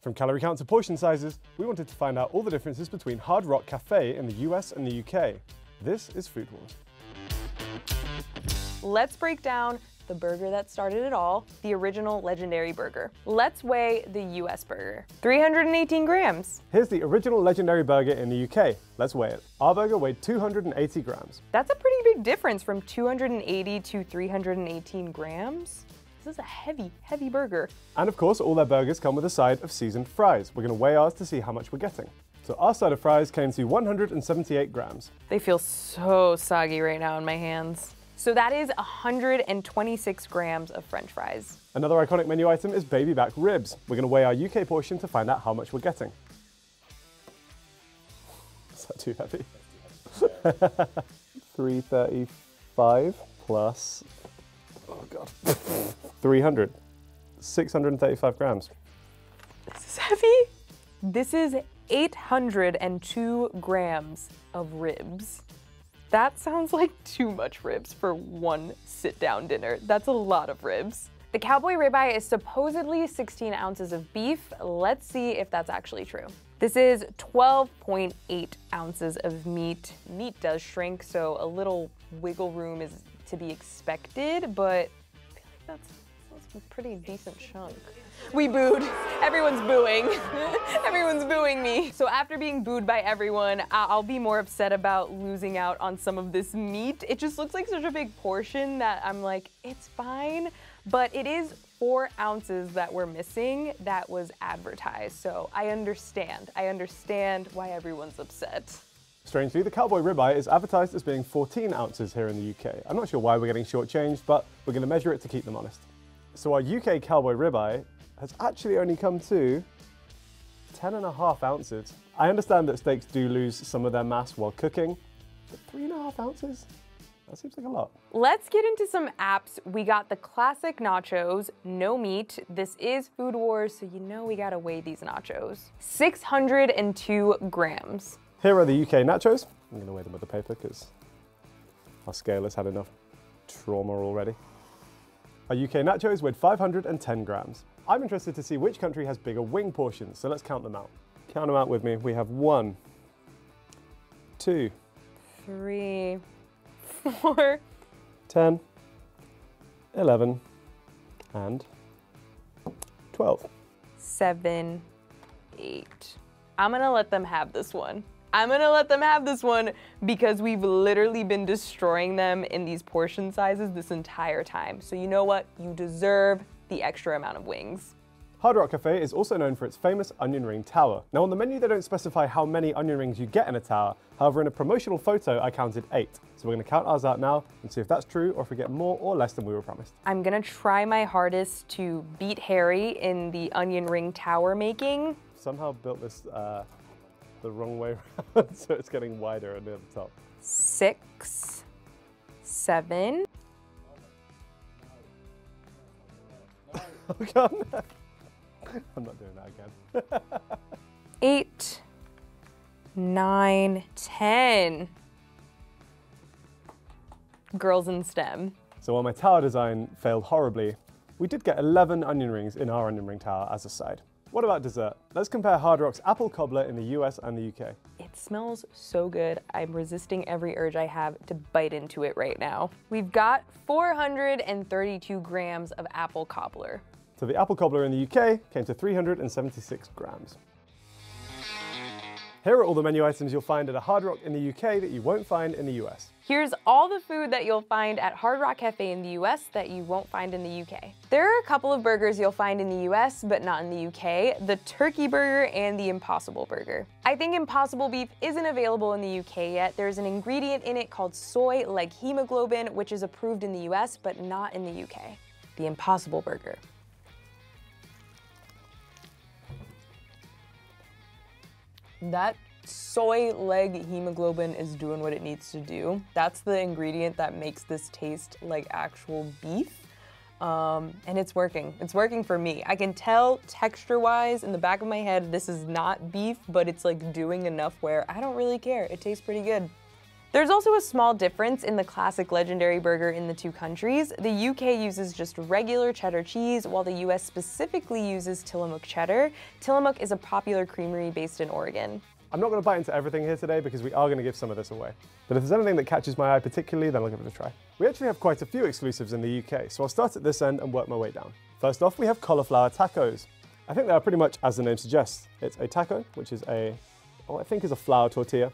From calorie count to portion sizes, we wanted to find out all the differences between Hard Rock Cafe in the US and the UK. This is Food Wars. Let's break down the burger that started it all, the original legendary burger. Let's weigh the US burger. 318 grams. Here's the original legendary burger in the UK. Let's weigh it. Our burger weighed 280 grams. That's a pretty big difference from 280 to 318 grams. This is a heavy, heavy burger. And of course, all their burgers come with a side of seasoned fries. We're gonna weigh ours to see how much we're getting. So our side of fries came to 178 grams. They feel so soggy right now in my hands. So that is 126 grams of French fries. Another iconic menu item is baby back ribs. We're gonna weigh our UK portion to find out how much we're getting. Is that too heavy? 335 plus, oh God, 300, 635 grams. This is heavy. This is 802 grams of ribs. That sounds like too much ribs for one sit-down dinner. That's a lot of ribs. The cowboy ribeye is supposedly 16 ounces of beef. Let's see if that's actually true. This is 12.8 ounces of meat. Meat does shrink, so a little wiggle room is to be expected, but I feel like that's a pretty decent chunk. We booed. Everyone's booing. Everyone's booing me. So after being booed by everyone, I'll be more upset about losing out on some of this meat. It just looks like such a big portion that I'm like, it's fine. But it is 4 ounces that we're missing that was advertised. So I understand. I understand why everyone's upset. Strangely, the cowboy ribeye is advertised as being 14 ounces here in the UK. I'm not sure why we're getting shortchanged, but we're gonna measure it to keep them honest. So our UK cowboy ribeye has actually only come to 10.5 ounces. I understand that steaks do lose some of their mass while cooking, but 3.5 ounces? That seems like a lot. Let's get into some apps. We got the classic nachos, no meat. This is Food Wars, so you know we gotta weigh these nachos. 602 grams. Here are the UK nachos. I'm gonna weigh them with the paper because our scale has had enough trauma already. Our UK nachos weighed 510 grams. I'm interested to see which country has bigger wing portions, so let's count them out. Count them out with me. We have 1, 2, 3, 4, 10, 11, and 12. 7, 8. I'm gonna let them have this one. I'm gonna let them have this one because we've literally been destroying them in these portion sizes this entire time. So you know what? You deserve the extra amount of wings. Hard Rock Cafe is also known for its famous onion ring tower. Now on the menu they don't specify how many onion rings you get in a tower, however in a promotional photo I counted 8. So we're gonna count ours out now and see if that's true or if we get more or less than we were promised. I'm gonna try my hardest to beat Harry in the onion ring tower making. Somehow built this the wrong way around, so it's getting wider near the top. 6, 7. Oh God, no. I'm not doing that again. 8, 9, 10. Girls in STEM. So while my tower design failed horribly, we did get 11 onion rings in our onion ring tower as a side. What about dessert? Let's compare Hard Rock's apple cobbler in the US and the UK. It smells so good. I'm resisting every urge I have to bite into it right now. We've got 432 grams of apple cobbler. So the apple cobbler in the UK came to 376 grams. Here are all the menu items you'll find at a Hard Rock in the UK that you won't find in the US. Here's all the food that you'll find at Hard Rock Cafe in the US that you won't find in the UK. There are a couple of burgers you'll find in the US, but not in the UK, the turkey burger and the Impossible burger. I think Impossible beef isn't available in the UK yet. There's an ingredient in it called soy-like hemoglobin, which is approved in the US, but not in the UK. The Impossible burger. That soy leg hemoglobin is doing what it needs to do. That's the ingredient that makes this taste like actual beef. And it's working. It's working for me. I can tell texture-wise in the back of my head this is not beef, but it's like doing enough where I don't really care. It tastes pretty good. There's also a small difference in the classic legendary burger in the two countries. The UK uses just regular cheddar cheese, while the US specifically uses Tillamook cheddar. Tillamook is a popular creamery based in Oregon. I'm not going to bite into everything here today because we are going to give some of this away. But if there's anything that catches my eye particularly, then I'll give it a try. We actually have quite a few exclusives in the UK, so I'll start at this end and work my way down. First off, we have cauliflower tacos. I think they are pretty much as the name suggests. It's a taco, which is I think is a flour tortilla,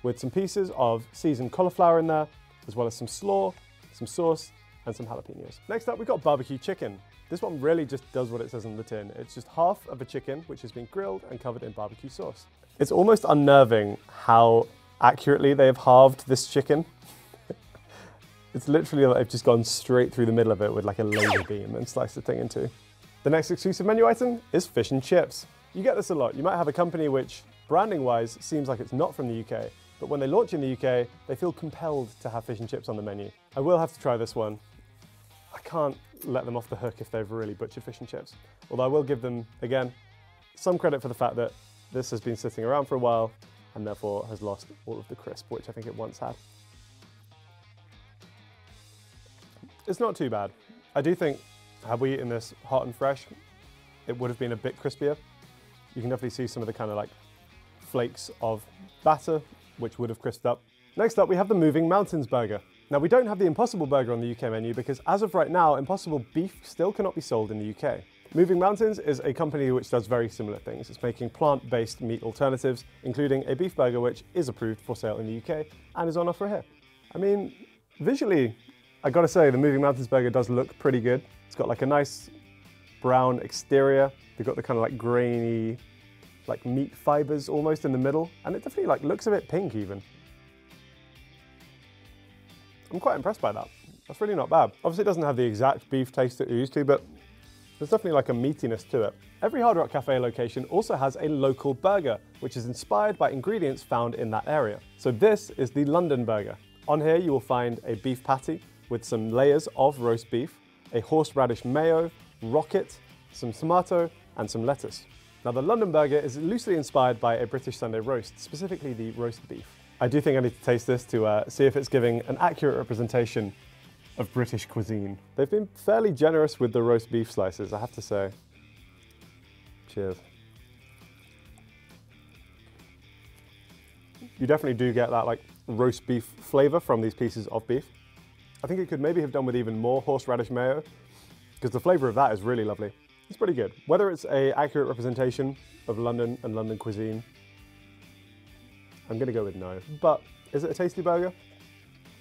with some pieces of seasoned cauliflower in there, as well as some slaw, some sauce, and some jalapenos. Next up, we've got barbecue chicken. This one really just does what it says on the tin. It's just half of a chicken, which has been grilled and covered in barbecue sauce. It's almost unnerving how accurately they have halved this chicken. It's literally like they've just gone straight through the middle of it with like a laser beam and sliced the thing in two. The next exclusive menu item is fish and chips. You get this a lot. You might have a company which, branding-wise, seems like it's not from the UK, but when they launch in the UK, they feel compelled to have fish and chips on the menu. I will have to try this one. I can't let them off the hook if they've really butchered fish and chips. Although I will give them, again, some credit for the fact that this has been sitting around for a while and therefore has lost all of the crisp, which I think it once had. It's not too bad. I do think, had we eaten this hot and fresh, it would have been a bit crispier. You can definitely see some of the kind of like flakes of batter, which would have crisped up. Next up, we have the Moving Mountains burger. Now, we don't have the Impossible burger on the UK menu because as of right now, Impossible beef still cannot be sold in the UK. Moving Mountains is a company which does very similar things. It's making plant-based meat alternatives, including a beef burger which is approved for sale in the UK and is on offer here. I mean, visually, I gotta say, the Moving Mountains burger does look pretty good. It's got like a nice brown exterior. They've got the kind of like grainy, like meat fibers almost in the middle, and it definitely like looks a bit pink even. I'm quite impressed by that. That's really not bad. Obviously it doesn't have the exact beef taste that you're used to, but there's definitely like a meatiness to it. Every Hard Rock Cafe location also has a local burger, which is inspired by ingredients found in that area. So this is the London burger. On here you will find a beef patty with some layers of roast beef, a horseradish mayo, rocket, some tomato, and some lettuce. Now the London burger is loosely inspired by a British Sunday roast, specifically the roast beef. I do think I need to taste this to see if it's giving an accurate representation of British cuisine. They've been fairly generous with the roast beef slices, I have to say. Cheers. You definitely do get that like roast beef flavor from these pieces of beef. I think it could maybe have done with even more horseradish mayo, because the flavor of that is really lovely. It's pretty good. Whether it's an accurate representation of London and London cuisine, I'm gonna go with no. But is it a tasty burger?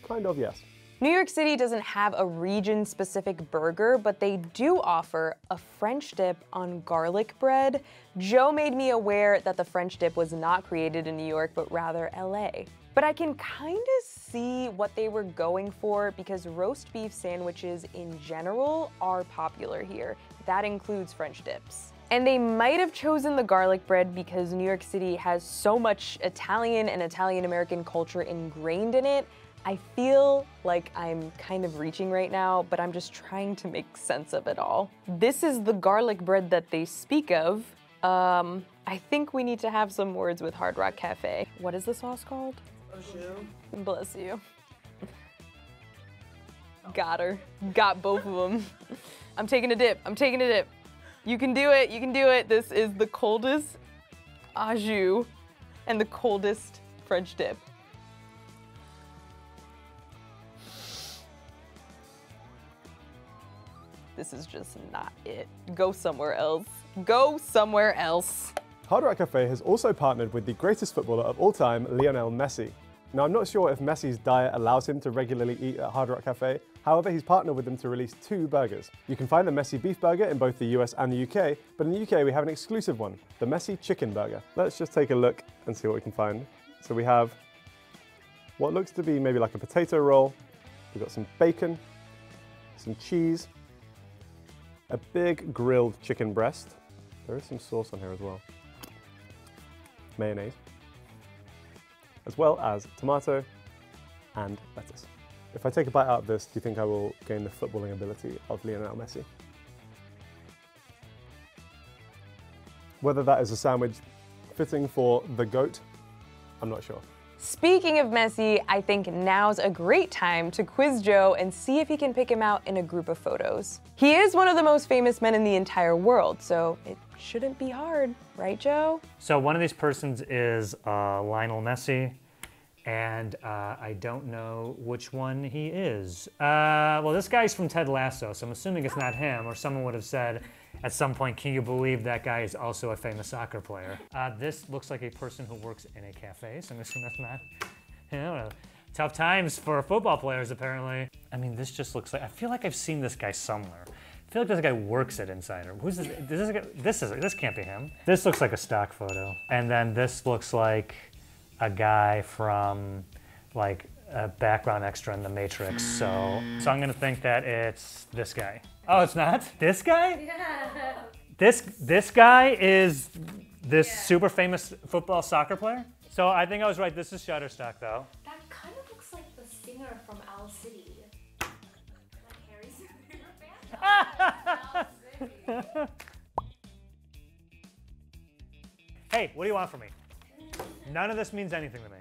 Kind of, yes. New York City doesn't have a region-specific burger, but they do offer a French dip on garlic bread. Joe made me aware that the French dip was not created in New York, but rather LA. But I can kind of see what they were going for because roast beef sandwiches in general are popular here. That includes French dips. And they might have chosen the garlic bread because New York City has so much Italian and Italian-American culture ingrained in it. I feel like I'm kind of reaching right now, but I'm just trying to make sense of it all. This is the garlic bread that they speak of. I think we need to have some words with Hard Rock Cafe. What is the sauce called? Bless you. Got her. Got both of them. I'm taking a dip. I'm taking a dip. You can do it. You can do it. This is the coldest au jus and the coldest French dip. This is just not it. Go somewhere else. Go somewhere else. Hard Rock Cafe has also partnered with the greatest footballer of all time, Lionel Messi. Now, I'm not sure if Messi's diet allows him to regularly eat at Hard Rock Cafe. However, he's partnered with them to release 2 burgers. You can find the Messi beef burger in both the US and the UK, but in the UK we have an exclusive one, the Messi chicken burger. Let's just take a look and see what we can find. So we have what looks to be maybe like a potato roll. We've got some bacon, some cheese, a big grilled chicken breast. There is some sauce on here as well. Mayonnaise, as well as tomato and lettuce. If I take a bite out of this, do you think I will gain the footballing ability of Lionel Messi? Whether that is a sandwich fitting for the GOAT, I'm not sure. Speaking of Messi, I think now's a great time to quiz Joe and see if he can pick him out in a group of photos. He is one of the most famous men in the entire world, so it shouldn't be hard, right, Joe? So one of these persons is Lionel Messi, and I don't know which one he is. Well, this guy's from Ted Lasso, so I'm assuming it's not him, or someone would have said at some point, can you believe that guy is also a famous soccer player? This looks like a person who works in a cafe, so I'm assuming that's not, you know, tough times for football players, apparently. I mean, this just looks like, I feel like I've seen this guy somewhere. I feel like this guy works at Insider. Who's this? This can't be him. This looks like a stock photo. And then this looks like a guy from like a background extra in The Matrix. So I'm gonna think that it's this guy. Oh, it's not? This guy? Yeah. This guy is this super famous football soccer player? So I think I was right. This is Shutterstock, though. That kind of looks like the singer from Owl City. Like Harry's favorite band. Hey, what do you want from me? None of this means anything to me.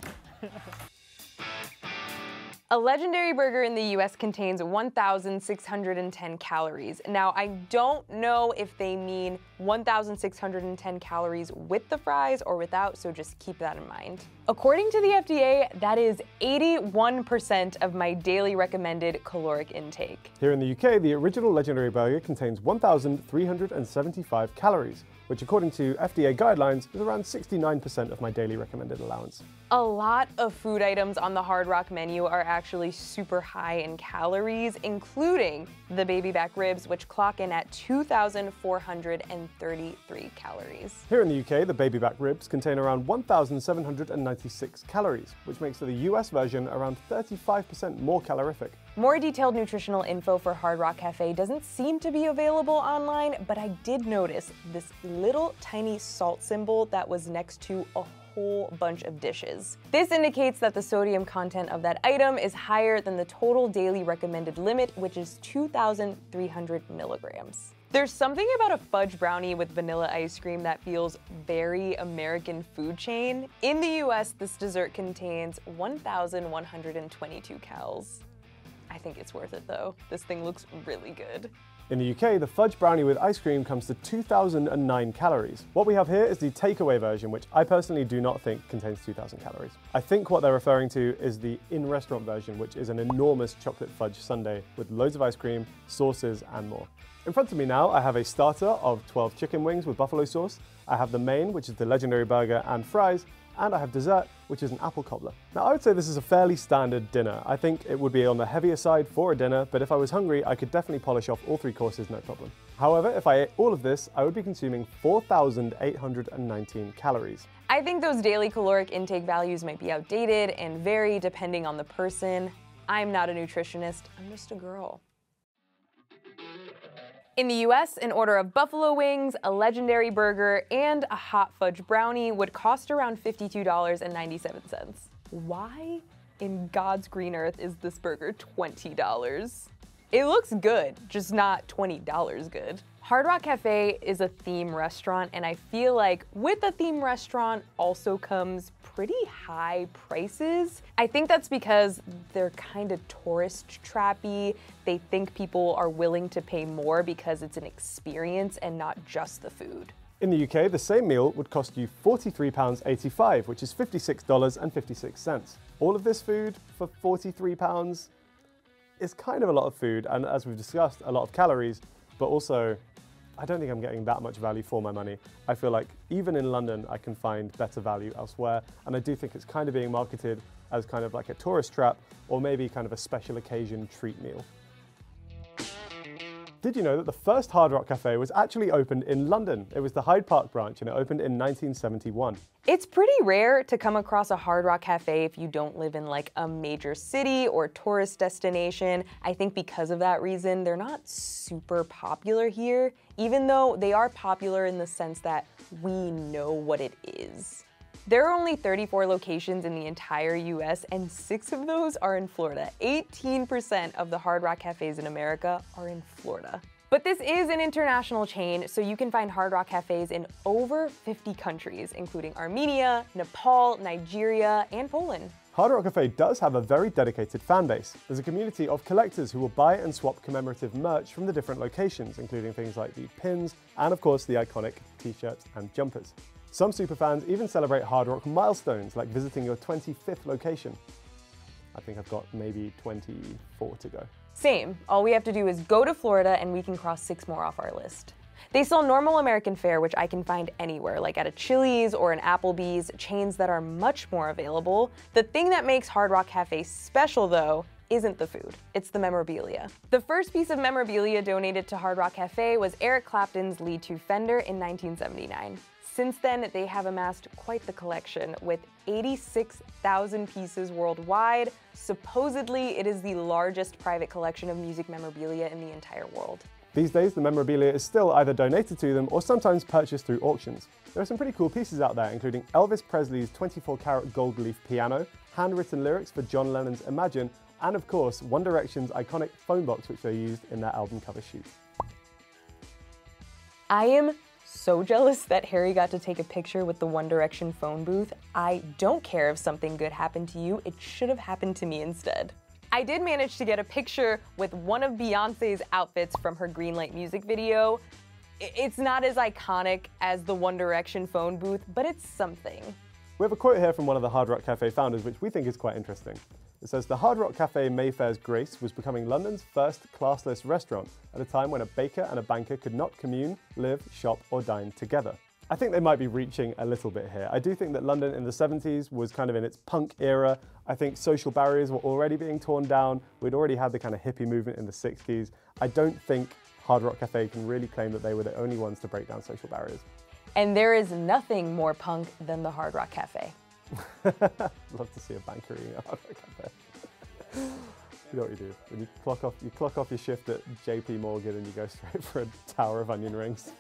A legendary burger in the US contains 1,610 calories. Now, I don't know if they mean 1,610 calories with the fries or without, so just keep that in mind. According to the FDA, that is 81% of my daily recommended caloric intake. Here in the UK, the original legendary burger contains 1,375 calories, which according to FDA guidelines is around 69% of my daily recommended allowance. A lot of food items on the Hard Rock menu are actually super high in calories, including the baby back ribs, which clock in at 2,433 calories. Here in the UK, the baby back ribs contain around 1,796 calories, which makes the US version around 35% more calorific. More detailed nutritional info for Hard Rock Cafe doesn't seem to be available online, but I did notice this little tiny salt symbol that was next to a whole bunch of dishes. This indicates that the sodium content of that item is higher than the total daily recommended limit, which is 2,300 milligrams. There's something about a fudge brownie with vanilla ice cream that feels very American food chain. In the US, this dessert contains 1,122 calories. I think it's worth it though. This thing looks really good. In the UK, the fudge brownie with ice cream comes to 2,009 calories. What we have here is the takeaway version, which I personally do not think contains 2,000 calories. I think what they're referring to is the in-restaurant version, which is an enormous chocolate fudge sundae with loads of ice cream, sauces, and more. In front of me now, I have a starter of 12 chicken wings with buffalo sauce. I have the main, which is the legendary burger and fries, and I have dessert, which is an apple cobbler. Now, I would say this is a fairly standard dinner. I think it would be on the heavier side for a dinner, but if I was hungry, I could definitely polish off all 3 courses, no problem. However, if I ate all of this, I would be consuming 4,819 calories. I think those daily caloric intake values might be outdated and vary depending on the person. I'm not a nutritionist, I'm just a girl. In the US, an order of buffalo wings, a legendary burger, and a hot fudge brownie would cost around $52.97. Why in God's green earth is this burger $20? It looks good, just not $20 good. Hard Rock Cafe is a theme restaurant, and I feel like with a theme restaurant also comes pretty high prices. I think that's because they're kind of tourist trappy. They think people are willing to pay more because it's an experience and not just the food. In the UK, the same meal would cost you £43.85, which is $56.56. All of this food for £43 is kind of a lot of food, and as we've discussed, a lot of calories, but also I don't think I'm getting that much value for my money. I feel like even in London, I can find better value elsewhere, and I do think it's kind of being marketed as kind of like a tourist trap or maybe kind of a special occasion treat meal. Did you know that the first Hard Rock Cafe was actually opened in London? It was the Hyde Park branch, and it opened in 1971. It's pretty rare to come across a Hard Rock Cafe if you don't live in like a major city or tourist destination. I think because of that reason, they're not super popular here, even though they are popular in the sense that we know what it is. There are only 34 locations in the entire US, and 6 of those are in Florida. 18% of the Hard Rock Cafes in America are in Florida. But this is an international chain, so you can find Hard Rock cafes in over 50 countries, including Armenia, Nepal, Nigeria, and Poland. Hard Rock Cafe does have a very dedicated fan base. There's a community of collectors who will buy and swap commemorative merch from the different locations, including things like the pins and, of course, the iconic t-shirts and jumpers. Some superfans even celebrate Hard Rock milestones, like visiting your 25th location. I think I've got maybe 24 to go. Same. All we have to do is go to Florida and we can cross 6 more off our list. They sell normal American fare, which I can find anywhere, like at a Chili's or an Applebee's, chains that are much more available. The thing that makes Hard Rock Cafe special, though, isn't the food, it's the memorabilia. The first piece of memorabilia donated to Hard Rock Cafe was Eric Clapton's lead 2 Fender in 1979. Since then, they have amassed quite the collection, with 86,000 pieces worldwide. Supposedly, it is the largest private collection of music memorabilia in the entire world. These days, the memorabilia is still either donated to them or sometimes purchased through auctions. There are some pretty cool pieces out there, including Elvis Presley's 24-karat gold leaf piano, handwritten lyrics for John Lennon's Imagine, and of course, One Direction's iconic phone box, which they used in their album cover shoot. I am so jealous that Harry got to take a picture with the One Direction phone booth. I don't care if something good happened to you, it should have happened to me instead. I did manage to get a picture with one of Beyoncé's outfits from her Greenlight music video. It's not as iconic as the One Direction phone booth, but it's something. We have a quote here from one of the Hard Rock Cafe founders, which we think is quite interesting. It says, "The Hard Rock Cafe Mayfair's grace was becoming London's first classless restaurant at a time when a baker and a banker could not commune, live, shop, or dine together." I think they might be reaching a little bit here. I do think that London in the 70s was kind of in its punk era. I think social barriers were already being torn down. We'd already had the kind of hippie movement in the 60s. I don't think Hard Rock Cafe can really claim that they were the only ones to break down social barriers. And there is nothing more punk than the Hard Rock Cafe. Love to see a banker eating a Hard Rock Cafe. You know what you do? When you clock off your shift at JP Morgan and you go straight for a tower of onion rings.